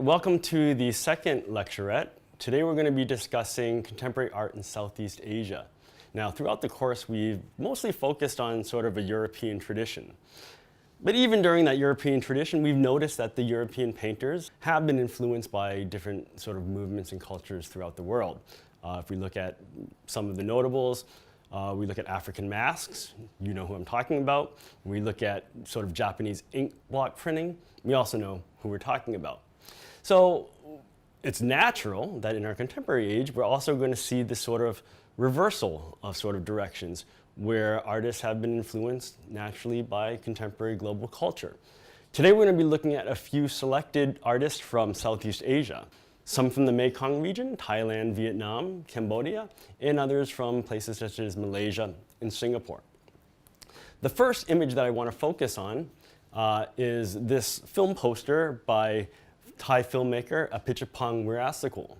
Welcome to the second lecturette. Today we're going to be discussing contemporary art in Southeast Asia. Now, throughout the course, we've mostly focused on sort of a European tradition. But even during that European tradition, we've noticed that the European painters have been influenced by different sort of movements and cultures throughout the world. If we look at some of the notables, we look at African masks, you know who I'm talking about. We look at sort of Japanese ink block printing, we also know who we're talking about. So it's natural that in our contemporary age, we're also going to see this sort of reversal of sort of directions where artists have been influenced naturally by contemporary global culture. Today we're going to be looking at a few selected artists from Southeast Asia. Some from the Mekong region, Thailand, Vietnam, Cambodia, and others from places such as Malaysia and Singapore. The first image that I want to focus on is this film poster by Thai filmmaker Apichatpong Weerasethakul.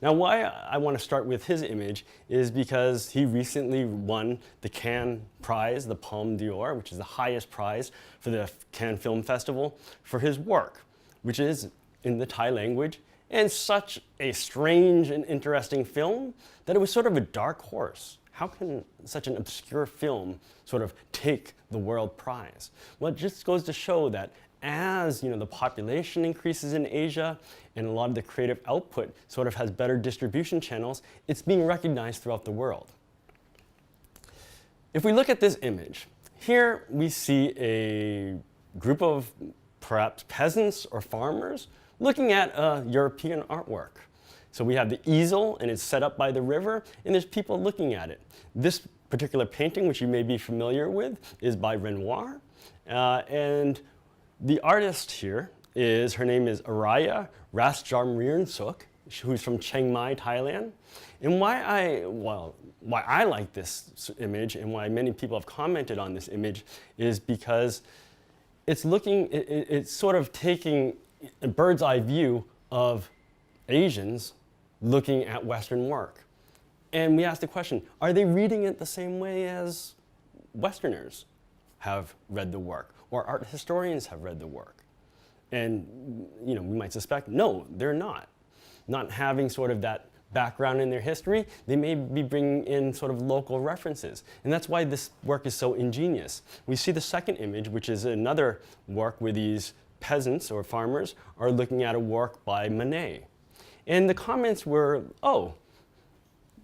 Now, why I want to start with his image is because he recently won the Cannes Prize, the Palme d'Or, which is the highest prize for the Cannes Film Festival, for his work, which is in the Thai language, and such a strange and interesting film that it was sort of a dark horse. How can such an obscure film sort of take the world prize? Well, it just goes to show that as the population increases in Asia and a lot of the creative output sort of has better distribution channels, it's being recognized throughout the world. If we look at this image, here we see a group of perhaps peasants or farmers looking at a European artwork. So we have the easel and it's set up by the river and there's people looking at it. This particular painting, which you may be familiar with, is by Renoir. And the artist here her name is Araya Rasjamrirnsuk, who's from Chiang Mai, Thailand. And why I like this image and why many people have commented on this image is because it's sort of taking a bird's eye view of Asians looking at Western work. And we ask the question, are they reading it the same way as Westerners have read the work, or art historians have read the work? And we might suspect, no, they're not. Not having sort of that background in their history, they may be bringing in sort of local references. And that's why this work is so ingenious. We see the second image, which is another work where these peasants or farmers are looking at a work by Manet. And the comments were, oh,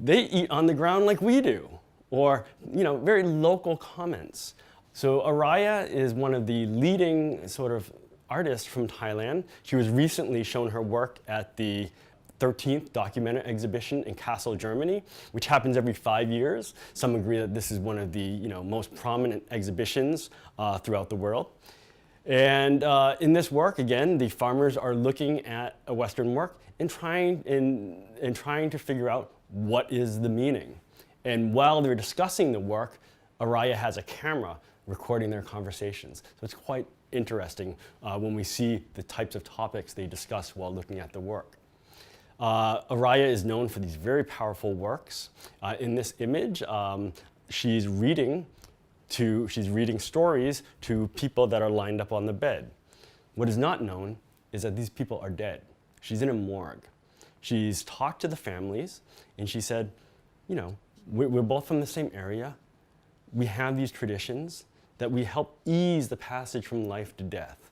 they eat on the ground like we do, or very local comments. So Araya is one of the leading sort of artists from Thailand. She was recently shown her work at the 13th Documentary Exhibition in Kassel, Germany, which happens every 5 years. Some agree that this is one of the most prominent exhibitions throughout the world. And in this work, again, the farmers are looking at a Western work and trying to figure out what is the meaning. And while they're discussing the work, Araya has a camera recording their conversations. So it's quite interesting when we see the types of topics they discuss while looking at the work. Araya is known for these very powerful works. In this image, she's reading stories to people that are lined up on the bed. What is not known is that these people are dead. She's in a morgue. She's talked to the families and she said, we're both from the same area. We have these traditions that we help ease the passage from life to death.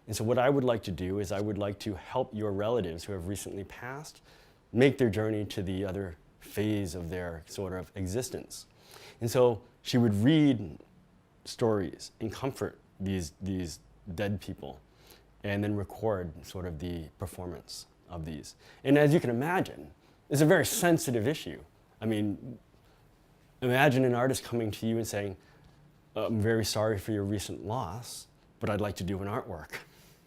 And so what I would like to do is I would like to help your relatives who have recently passed make their journey to the other phase of their sort of existence. And so she would read stories and comfort these dead people and then record sort of the performance of these. And as you can imagine, it's a very sensitive issue. I mean, imagine an artist coming to you and saying, I'm very sorry for your recent loss, but I'd like to do an artwork,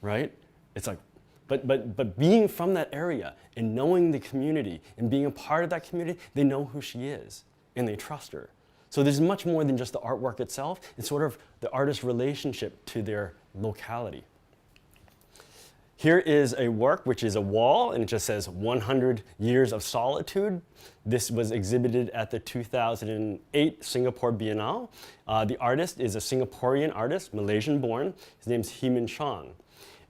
right? It's like, but being from that area and knowing the community and being a part of that community, they know who she is and they trust her. So there's much more than just the artwork itself. It's sort of the artist's relationship to their locality. Here is a work which is a wall and it just says 100 Years of Solitude. This was exhibited at the 2008 Singapore Biennale. The artist is a Singaporean artist, Malaysian born. His name's Heeman Chong.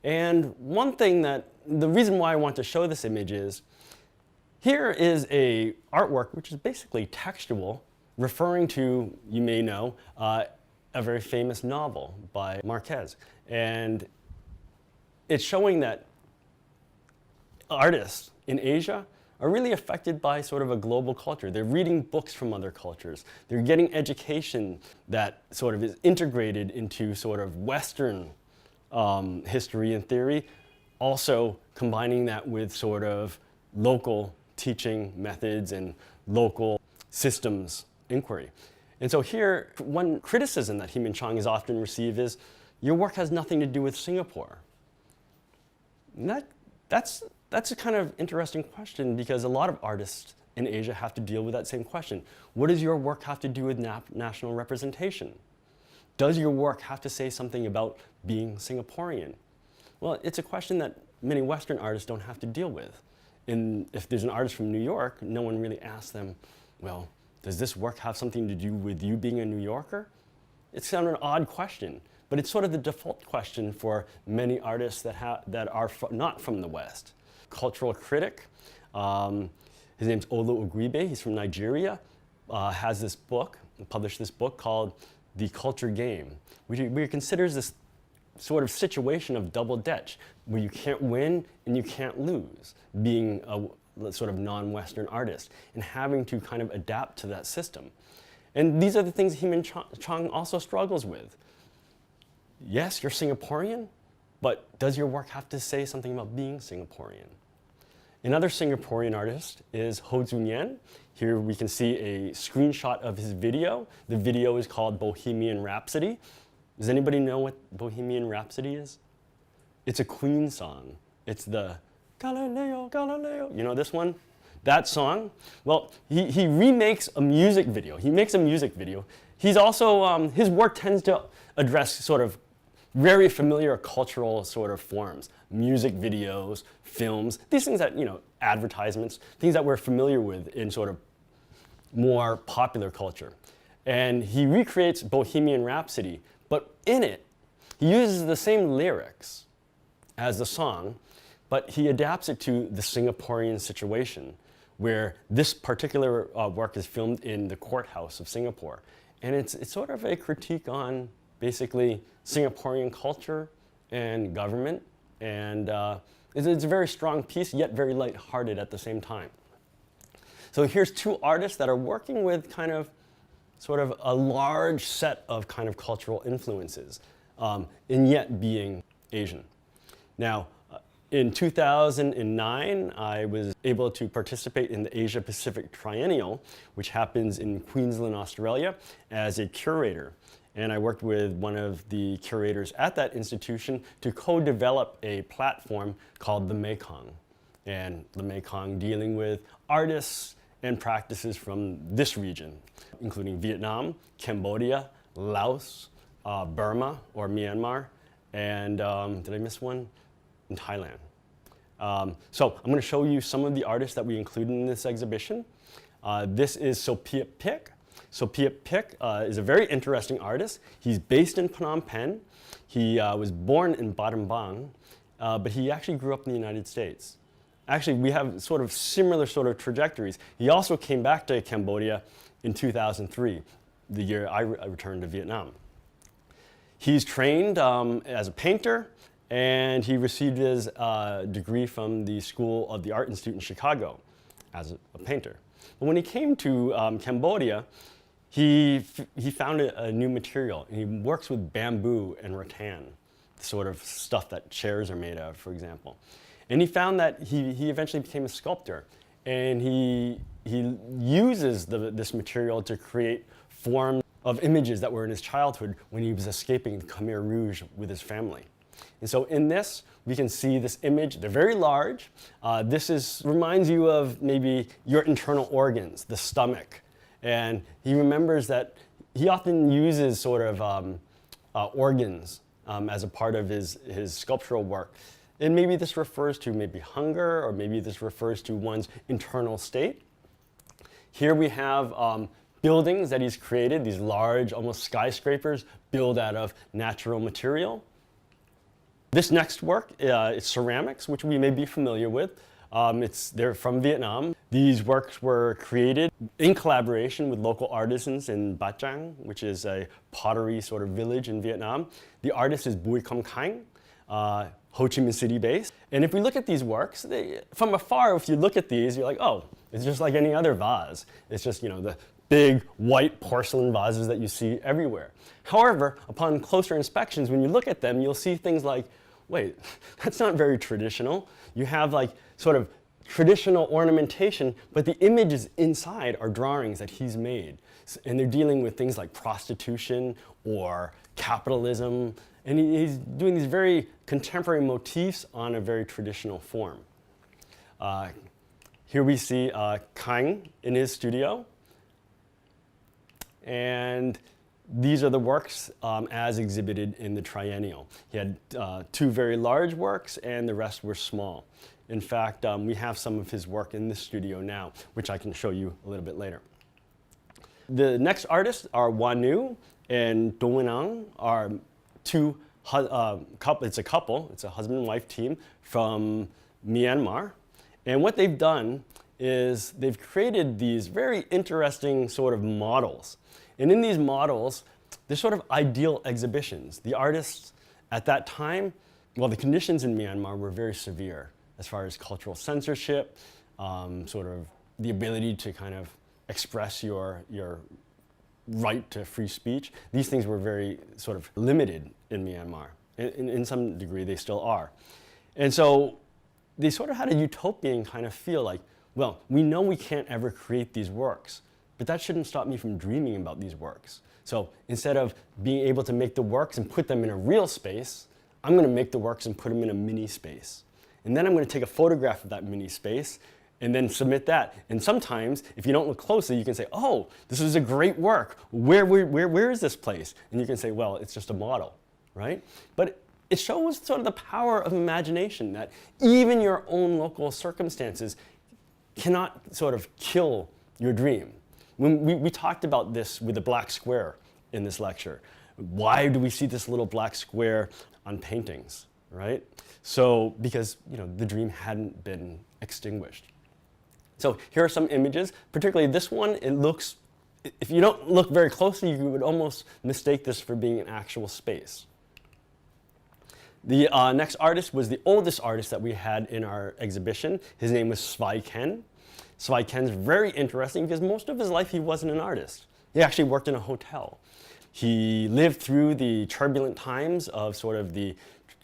And one thing the reason why I want to show this image is, here is a artwork which is basically textual, referring to, you may know, a very famous novel by Marquez. And it's showing that artists in Asia are really affected by sort of a global culture. They're reading books from other cultures. They're getting education that sort of is integrated into sort of Western history and theory, also combining that with sort of local teaching methods and local systems inquiry. And so here, one criticism that Himinchong is often received is, your work has nothing to do with Singapore. And that's a kind of interesting question, because a lot of artists in Asia have to deal with that same question. What does your work have to do with national representation? Does your work have to say something about being Singaporean? Well, it's a question that many Western artists don't have to deal with. And if there's an artist from New York, no one really asks them, well, does this work have something to do with you being a New Yorker? It's kind of an odd question, but it's sort of the default question for many artists that are not from the West. Cultural critic, his name's Olu Ogribe, he's from Nigeria, has this book, published this book called The Culture Game, which he considers this sort of situation of double debt, where you can't win and you can't lose, being a sort of non-Western artist, and having to kind of adapt to that system. And these are the things Himinchong also struggles with. Yes, you're Singaporean, but does your work have to say something about being Singaporean? Another Singaporean artist is Ho Zun-Yen. Here we can see a screenshot of his video. The video is called Bohemian Rhapsody. Does anybody know what Bohemian Rhapsody is? It's a Queen song. It's the Galileo, Galileo. You know this one? That song? Well, he remakes a music video. He makes a music video. He's also, his work tends to address sort of very familiar cultural sort of forms. Music videos, films, these things that, advertisements, things that we're familiar with in sort of more popular culture. And he recreates Bohemian Rhapsody, but in it, he uses the same lyrics as the song, but he adapts it to the Singaporean situation, where this particular work is filmed in the courthouse of Singapore. And it's sort of a critique on basically Singaporean culture and government. And it's a very strong piece, yet very lighthearted at the same time. So here's two artists that are working with kind of sort of a large set of kind of cultural influences, and yet being Asian. Now, in 2009, I was able to participate in the Asia Pacific Triennial, which happens in Queensland, Australia, as a curator. And I worked with one of the curators at that institution to co-develop a platform called the Mekong. And the Mekong dealing with artists and practices from this region, including Vietnam, Cambodia, Laos, Burma or Myanmar, and did I miss one? In Thailand. So I'm going to show you some of the artists that we included in this exhibition. This is Sophia Pick. Sophia Pick is a very interesting artist. He's based in Phnom Penh. He was born in Battambang, but he actually grew up in the United States. Actually, we have sort of similar sort of trajectories. He also came back to Cambodia in 2003, the year I returned to Vietnam. He's trained as a painter, and he received his degree from the School of the Art Institute in Chicago as a painter. But when he came to Cambodia, he found a new material. And he works with bamboo and rattan, the sort of stuff that chairs are made of, for example. And he found that he eventually became a sculptor. And he uses this material to create forms of images that were in his childhood when he was escaping the Khmer Rouge with his family. And so in this, we can see this image. They're very large. This reminds you of maybe your internal organs, the stomach. And he remembers that he often uses sort of organs as a part of his sculptural work. And maybe this refers to maybe hunger, or maybe this refers to one's internal state. Here we have buildings that he's created, these large, almost skyscrapers, built out of natural material. This next work is ceramics, which we may be familiar with. They're from Vietnam. These works were created in collaboration with local artisans in Ba Trang, which is a pottery sort of village in Vietnam. The artist is Bùi Công Khánh, Ho Chi Minh City based. And if we look at these works, from afar, if you look at these, you're like, oh, it's just like any other vase. It's just, the big white porcelain vases that you see everywhere. However, upon closer inspections, when you look at them, you'll see things like, wait, that's not very traditional. You have like sort of traditional ornamentation, but the images inside are drawings that he's made. And they're dealing with things like prostitution or capitalism. And he's doing these very contemporary motifs on a very traditional form. Here we see Khánh in his studio. And these are the works as exhibited in the triennial. He had 2 very large works, and the rest were small. In fact, we have some of his work in this studio now, which I can show you a little bit later. The next artists are Wan Nu and Do Win Ang, are it's a couple, it's a husband and wife team from Myanmar. And what they've done is they've created these very interesting sort of models. And in these models, they're sort of ideal exhibitions. The artists at that time, well, the conditions in Myanmar were very severe as far as cultural censorship, sort of the ability to kind of express your right to free speech. These things were very sort of limited in Myanmar. In some degree, they still are. And so they sort of had a utopian kind of feel like, well, we know we can't ever create these works, but that shouldn't stop me from dreaming about these works. So instead of being able to make the works and put them in a real space, I'm going to make the works and put them in a mini space. And then I'm going to take a photograph of that mini space and then submit that. And sometimes, if you don't look closely, you can say, oh, this is a great work. Where is this place? And you can say, well, it's just a model, right? But it shows sort of the power of imagination, that even your own local circumstances cannot sort of kill your dream. When we talked about this with the black square in this lecture. Why do we see this little black square on paintings, right? So, because the dream hadn't been extinguished. So here are some images, particularly this one. It looks, if you don't look very closely, you would almost mistake this for being an actual space. The next artist was the oldest artist that we had in our exhibition. His name was Svai Ken. Svai Ken's very interesting because most of his life he wasn't an artist. He actually worked in a hotel. He lived through the turbulent times of sort of the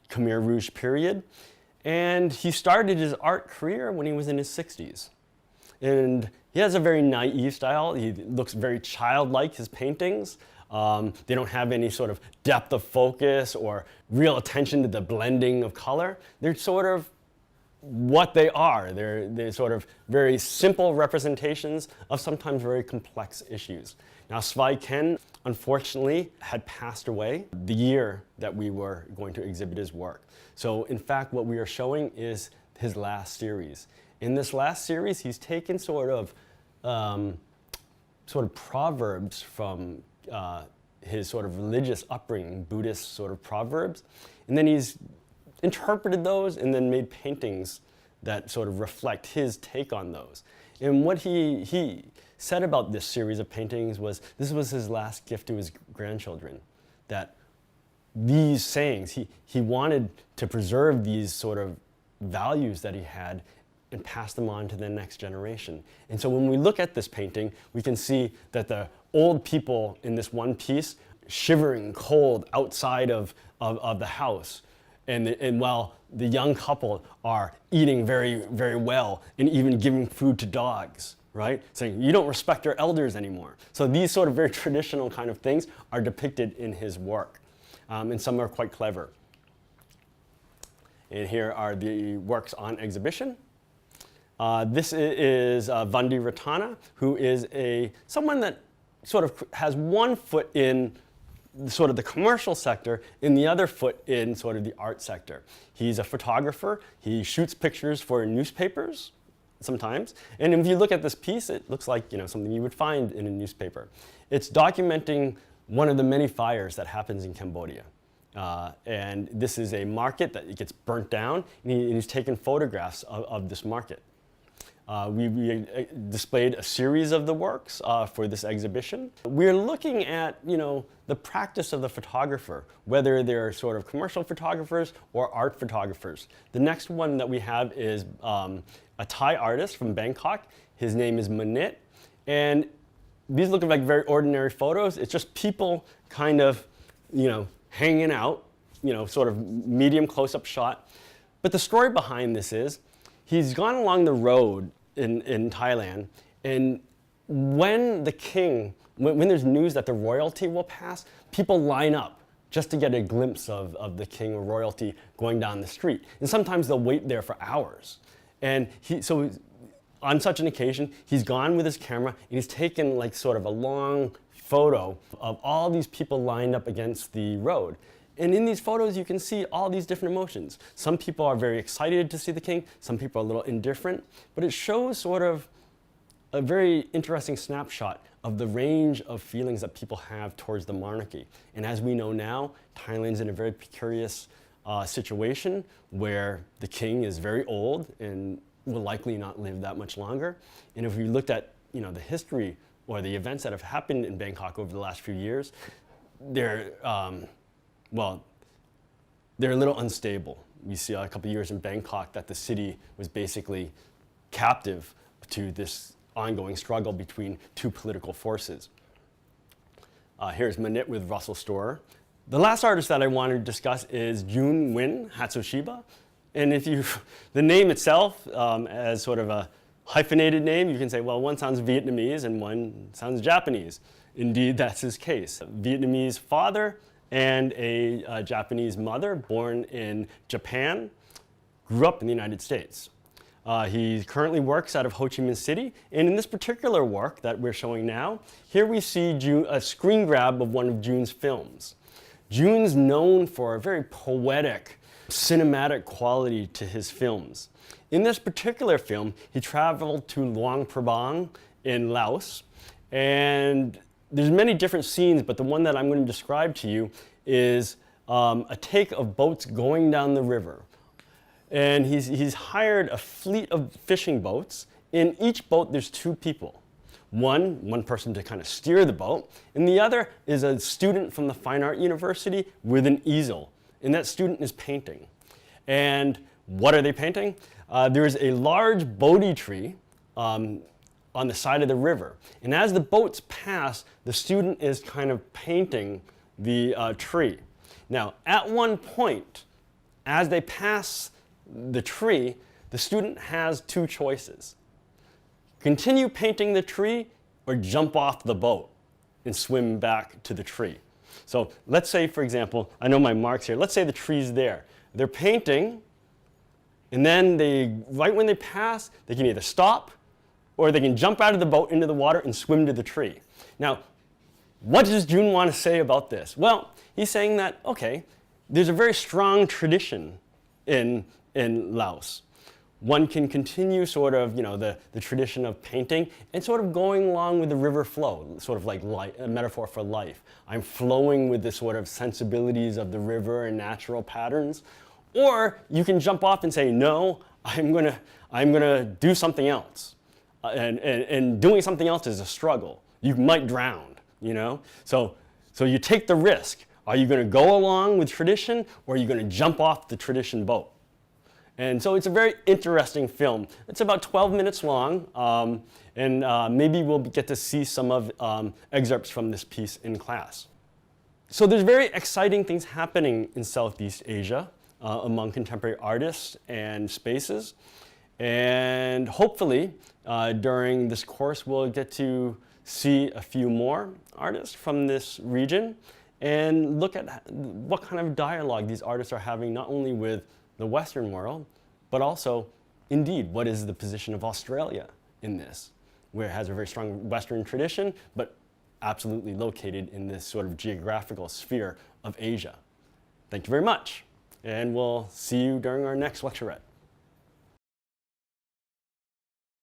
Khmer Rouge period, and he started his art career when he was in his 60s. And he has a very naive style. He looks very childlike, his paintings. They don't have any sort of depth of focus or real attention to the blending of color. They're sort of what they are. They're sort of very simple representations of sometimes very complex issues. Now, Svai Ken, unfortunately, had passed away the year that we were going to exhibit his work. So, in fact, what we are showing is his last series. In this last series, he's taken sort of proverbs from his sort of religious upbringing, Buddhist sort of proverbs, and then he's interpreted those and then made paintings that sort of reflect his take on those. And what he said about this series of paintings was this was his last gift to his grandchildren, that these sayings, he wanted to preserve these sort of values that he had and pass them on to the next generation. And so when we look at this painting, we can see that the old people in this one piece shivering cold outside of the house, and while the young couple are eating very, very well and even giving food to dogs, right? Saying, you don't respect your elders anymore. So these sort of very traditional kind of things are depicted in his work. And some are quite clever. And here are the works on exhibition. This is Vandi Ratana, who is someone that sort of has one foot in sort of the commercial sector and the other foot in sort of the art sector. He's a photographer. He shoots pictures for newspapers sometimes. And if you look at this piece, it looks like something you would find in a newspaper. It's documenting one of the many fires that happens in Cambodia. And this is a market that it gets burnt down, and he's taken photographs of this market. We displayed a series of the works for this exhibition. We're looking at, the practice of the photographer, whether they're sort of commercial photographers or art photographers. The next one that we have is a Thai artist from Bangkok. His name is Manit, and these look like very ordinary photos. It's just people kind of, hanging out, sort of medium close-up shot. But the story behind this is, he's gone along the road in Thailand, and when the king, when there's news that the royalty will pass, people line up just to get a glimpse of the king or royalty going down the street. And sometimes they'll wait there for hours. And so on such an occasion, he's gone with his camera, and he's taken like sort of a long photo of all these people lined up against the road. And in these photos, you can see all these different emotions. Some people are very excited to see the king. Some people are a little indifferent. But it shows sort of a very interesting snapshot of the range of feelings that people have towards the monarchy. And as we know now, Thailand's in a very precarious situation where the king is very old and will likely not live that much longer. And if we looked at the history or the events that have happened in Bangkok over the last few years, they're a little unstable. We see a couple of years in Bangkok that the city was basically captive to this ongoing struggle between two political forces. Here's Manit with Russell Storer. The last artist that I wanted to discuss is Jun Nguyen Hatsushiba. And the name itself, as sort of a hyphenated name, you can say, well, one sounds Vietnamese and one sounds Japanese. Indeed, that's his case. A Vietnamese father and a Japanese mother, born in Japan, grew up in the United States. He currently works out of Ho Chi Minh City, and in this particular work that we're showing now, here we see a screen grab of one of Jun's films. Jun's known for a very poetic, cinematic quality to his films. In this particular film, he traveled to Luang Prabang in Laos, and there's many different scenes, but the one that I'm going to describe to you is a take of boats going down the river. And he's hired a fleet of fishing boats. In each boat, there's two people. One person to kind of steer the boat, and the other is a student from the Fine Art University with an easel. And that student is painting. And what are they painting? There's a large Bodhi tree on the side of the river. And as the boats pass, the student is kind of painting the tree. Now, at one point, as they pass the tree, the student has two choices. Continue painting the tree or jump off the boat and swim back to the tree. So let's say, for example, I know my marks here. Let's say the tree's there. They're painting, and then right when they pass, they can either stop or they can jump out of the boat into the water and swim to the tree. Now, what does Jun want to say about this? Well, he's saying that, okay, there's a very strong tradition in Laos. One can continue sort of, the tradition of painting and sort of going along with the river flow, sort of like a metaphor for life. I'm flowing with the sort of sensibilities of the river and natural patterns. Or you can jump off and say, no, I'm gonna do something else. And doing something else is a struggle. You might drown, So you take the risk. Are you gonna go along with tradition, or are you gonna jump off the tradition boat? And so it's a very interesting film. It's about 12 minutes long, and maybe we'll get to see some of excerpts from this piece in class. So there's very exciting things happening in Southeast Asia among contemporary artists and spaces. And hopefully, during this course, we'll get to see a few more artists from this region and look at what kind of dialogue these artists are having, not only with the Western world, but also, indeed, what is the position of Australia in this, where it has a very strong Western tradition, but absolutely located in this sort of geographical sphere of Asia. Thank you very much, and we'll see you during our next lecturette.